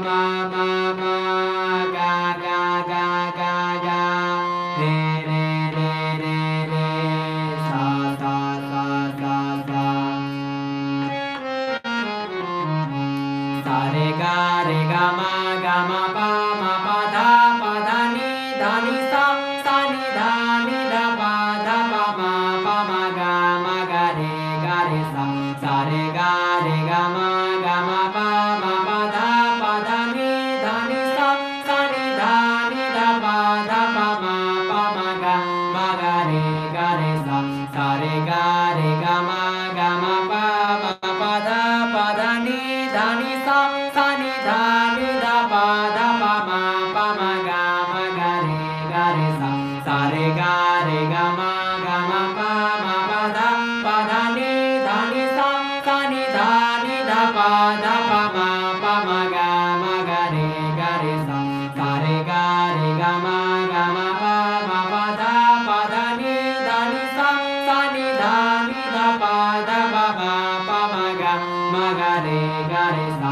ma ma ma ga ga ga ga ga re re re re re sa sa sa sa sa sa re ga ma pa da ni sa ni da pa ma ga re sa re ga ma pa da ni sa ni da pa ma ga re sa re ga ma pa da ni sa ni da pa ma ga re sa re ga ma pa da ni sa ni da pa ma ga re sa re ga ma pa da ni sa ni da pa ma ga re sa